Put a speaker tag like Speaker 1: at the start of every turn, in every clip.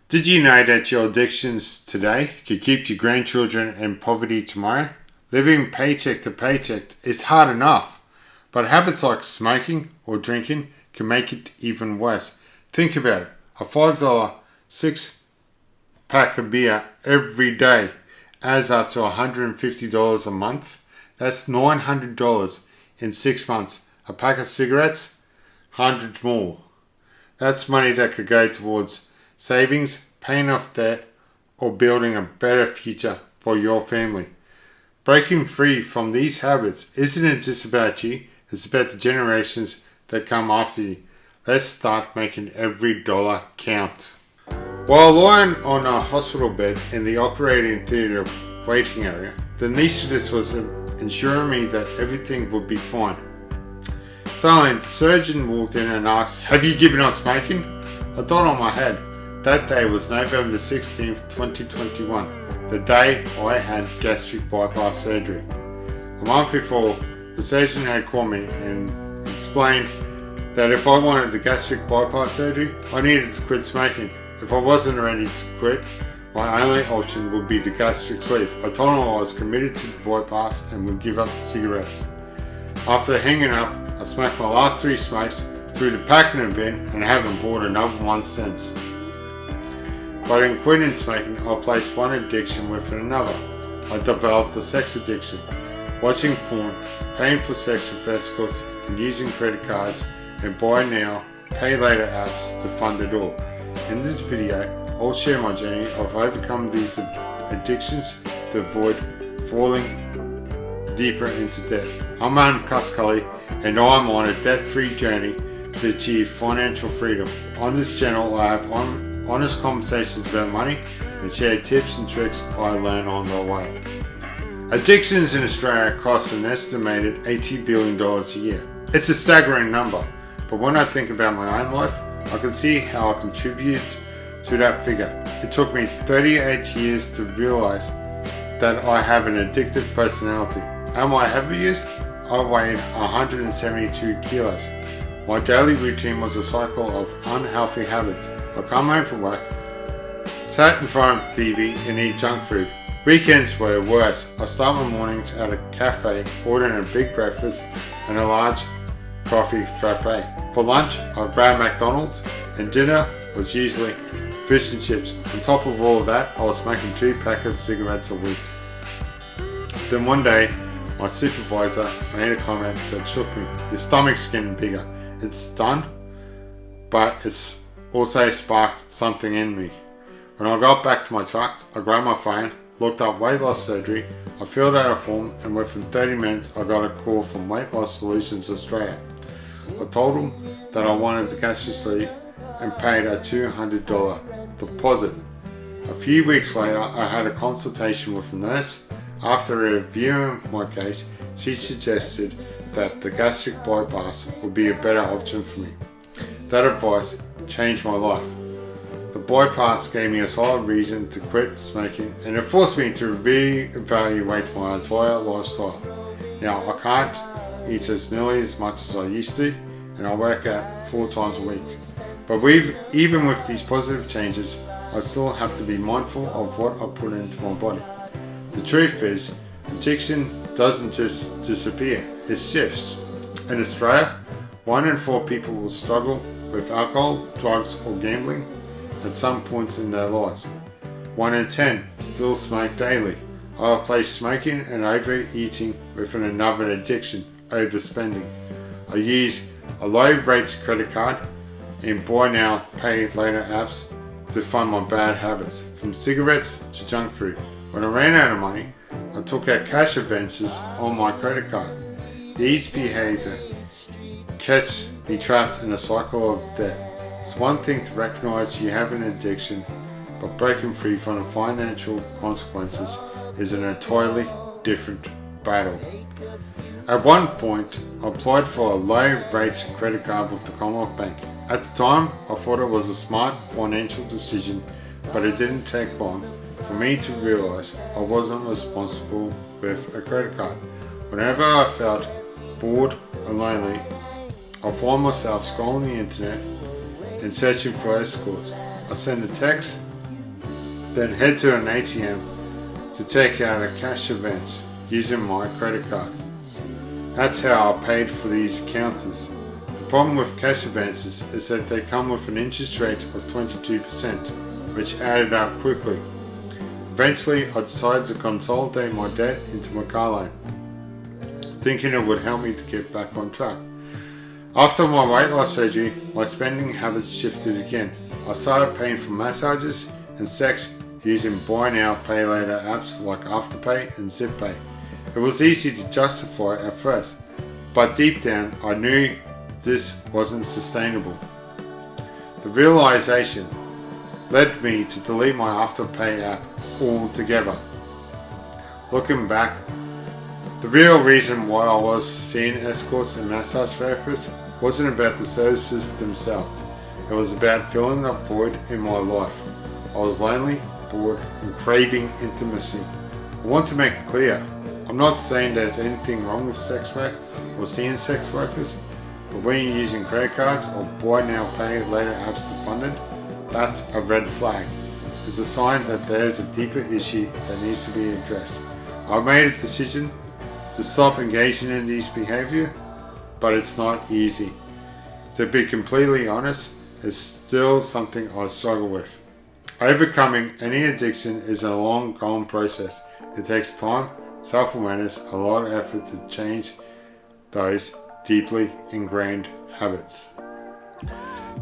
Speaker 1: Did you know that your addictions today could keep your grandchildren in poverty tomorrow? Living paycheck to paycheck is hard enough, but habits like smoking or drinking can make it even worse. Think about it. A $5 six-pack of beer every day adds up to $150 a month. That's $900 in 6 months. A pack of cigarettes, hundreds more. That's money that could go towards savings, paying off debt, or building a better future for your family. Breaking free from these habits isn't just about you, it's about the generations that come after you. Let's start making every dollar count. While lying on a hospital bed in the operating theatre waiting area, the anaesthetist was ensuring me that everything would be fine. Suddenly, the surgeon walked in and asked, "Have you given up smoking?" I thought on my head. That day was November 16th, 2021, the day I had gastric bypass surgery. A month before, the surgeon had called me and explained that if I wanted the gastric bypass surgery, I needed to quit smoking. If I wasn't ready to quit, my only option would be the gastric sleeve. I told him I was committed to the bypass and would give up the cigarettes. After hanging up, I smoked my last 3 smokes, threw the pack in a bin, and haven't bought another one since. But in quitting smoking, I placed one addiction with another. I developed a sex addiction. Watching porn, paying for sex with escorts, and using credit cards and buy now, pay later apps to fund it all. In this video, I'll share my journey of overcoming these addictions to avoid falling deeper into debt. I'm Adam Cascully, and I'm on a debt-free journey to achieve financial freedom. On this channel, I have honest conversations about money and share tips and tricks I learn on the way. Addictions in Australia cost an estimated $80 billion a year. It's a staggering number, but when I think about my own life, I can see how I contribute to that figure. It took me 38 years to realize that I have an addictive personality. Am I heaviest? I weighed 172 kilos. My daily routine was a cycle of unhealthy habits. I come home from work, sat in front of the TV and eat junk food. Weekends were worse. I start my mornings at a cafe, ordering a big breakfast and a large coffee frappe. For lunch, I grabbed McDonald's, and dinner was usually fish and chips. On top of all of that, I was smoking 2 packs of cigarettes a week. Then one day, my supervisor made a comment that shook me. "Your stomach's getting bigger." It's done, but it's also sparked something in me. When I got back to my truck, I grabbed my phone, looked up weight loss surgery, I filled out a form, and within 30 minutes I got a call from Weight Loss Solutions Australia. I told them that I wanted the gastric sleeve and paid a $200 deposit. A few weeks later, I had a consultation with a nurse. After reviewing my case, she suggested that the gastric bypass would be a better option for me. That advice changed my life. The bypass gave me a solid reason to quit smoking, and it forced me to re-evaluate my entire lifestyle. Now I can't eat as nearly as much as I used to, and I work out 4 times a week. But even with these positive changes, I still have to be mindful of what I put into my body. The truth is, addiction doesn't just disappear, it shifts. In Australia, 1 in 4 people will struggle with alcohol, drugs or gambling at some points in their lives. 1 in 10 still smoke daily. I replace smoking and overeating with another addiction, overspending. I use a low-rate credit card and buy now, pay later apps to fund my bad habits, from cigarettes to junk food. When I ran out of money, I took out cash advances on my credit card. These behavior catch me trapped in a cycle of debt. It's one thing to recognize you have an addiction, but breaking free from the financial consequences is an entirely different battle. At one point, I applied for a low-rate credit card with the Commonwealth Bank. At the time, I thought it was a smart financial decision, but it didn't take long for me to realize I wasn't responsible with a credit card. Whenever I felt bored or lonely, I find myself scrolling the internet and searching for escorts. I send a text then head to an ATM to take out a cash advance using my credit card. That's how I paid for these encounters. The problem with cash advances is that they come with an interest rate of 22%, which added up quickly. Eventually, I decided to consolidate my debt into my car loan, thinking it would help me to get back on track. After my weight loss surgery, my spending habits shifted again. I started paying for massages and sex using buy now, pay later apps like Afterpay and ZipPay. It was easy to justify at first, but deep down I knew this wasn't sustainable. The realization led me to delete my Afterpay app altogether. Looking back, the real reason why I was seeing escorts and massage therapists wasn't about the services themselves. It was about filling a void in my life. I was lonely, bored, and craving intimacy. I want to make it clear, I'm not saying there's anything wrong with sex work or seeing sex workers, but when you're using credit cards or buy now pay later apps to fund it, that's a red flag. It's a sign that there's a deeper issue that needs to be addressed. I've made a decision to stop engaging in this behavior, but it's not easy. To be completely honest, it's still something I struggle with. Overcoming any addiction is a long gone process. It takes time, self-awareness, a lot of effort to change those deeply ingrained habits.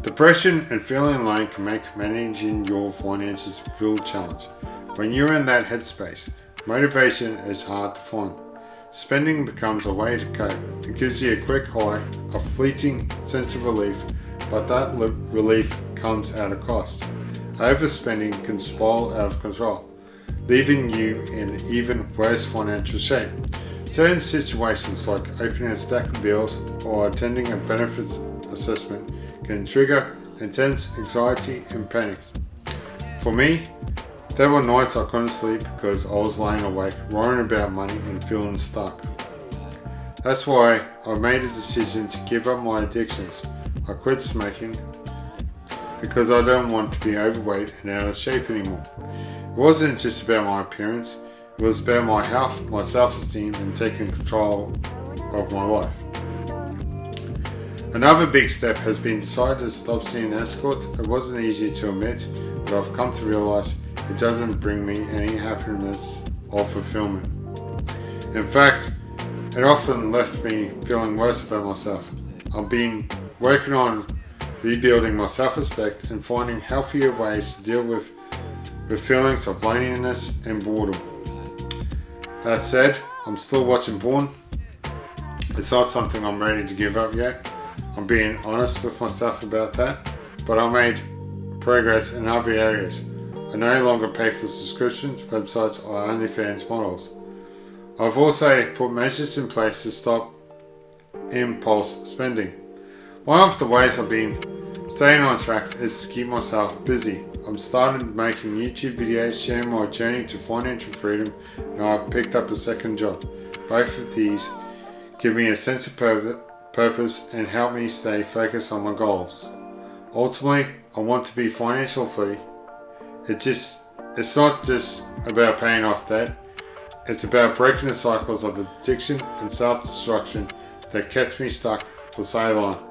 Speaker 1: Depression and feeling alone can make managing your finances a real challenge. When you're in that headspace, motivation is hard to find. Spending becomes a way to cope. It gives you a quick high, a fleeting sense of relief, but that relief comes at a cost. Overspending can spiral out of control, leaving you in even worse financial shape. Certain situations like opening a stack of bills or attending a benefits assessment can trigger intense anxiety and panic. For me, there were nights I couldn't sleep because I was lying awake, worrying about money and feeling stuck. That's why I made a decision to give up my addictions. I quit smoking because I don't want to be overweight and out of shape anymore. It wasn't just about my appearance, it was about my health, my self-esteem, and taking control of my life. Another big step has been deciding to stop seeing escorts. It wasn't easy to admit, but I've come to realize it doesn't bring me any happiness or fulfillment. In fact, it often left me feeling worse about myself. I've been working on rebuilding my self-respect and finding healthier ways to deal with feelings of loneliness and boredom. That said, I'm still watching porn. It's not something I'm ready to give up yet. I'm being honest with myself about that, but I made progress in other areas. I no longer pay for subscriptions, websites, or OnlyFans models. I've also put measures in place to stop impulse spending. One of the ways I've been staying on track is to keep myself busy. I've started making YouTube videos sharing my journey to financial freedom, and I've picked up a second job. Both of these give me a sense of purpose and help me stay focused on my goals. Ultimately, I want to be financially free. It's not just about paying off debt. It's about breaking the cycles of addiction and self-destruction that kept me stuck for so long.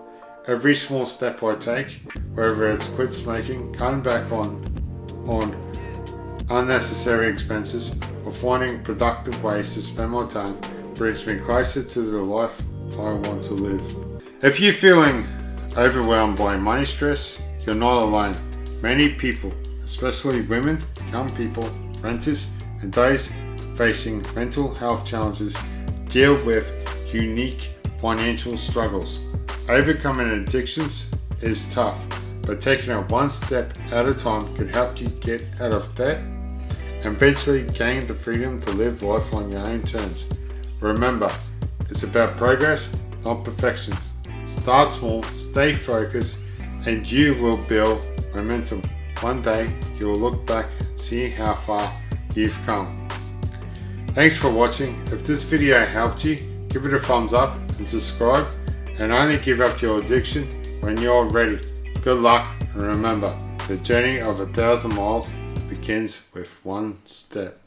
Speaker 1: Every small step I take, whether it's quit smoking, cutting back on unnecessary expenses, or finding productive ways to spend my time, brings me closer to the life I want to live. If you're feeling overwhelmed by money stress, you're not alone. Many people, especially women, young people, renters, and those facing mental health challenges, deal with unique financial struggles. Overcoming addictions is tough, but taking it one step at a time can help you get out of debt and eventually gain the freedom to live life on your own terms. Remember, it's about progress, not perfection. Start small, stay focused, and you will build momentum. One day, you will look back and see how far you've come. Thanks for watching. If this video helped you, give it a thumbs up and subscribe, and only give up your addiction when you're ready. Good luck, and remember, the journey of 1,000 miles begins with one step.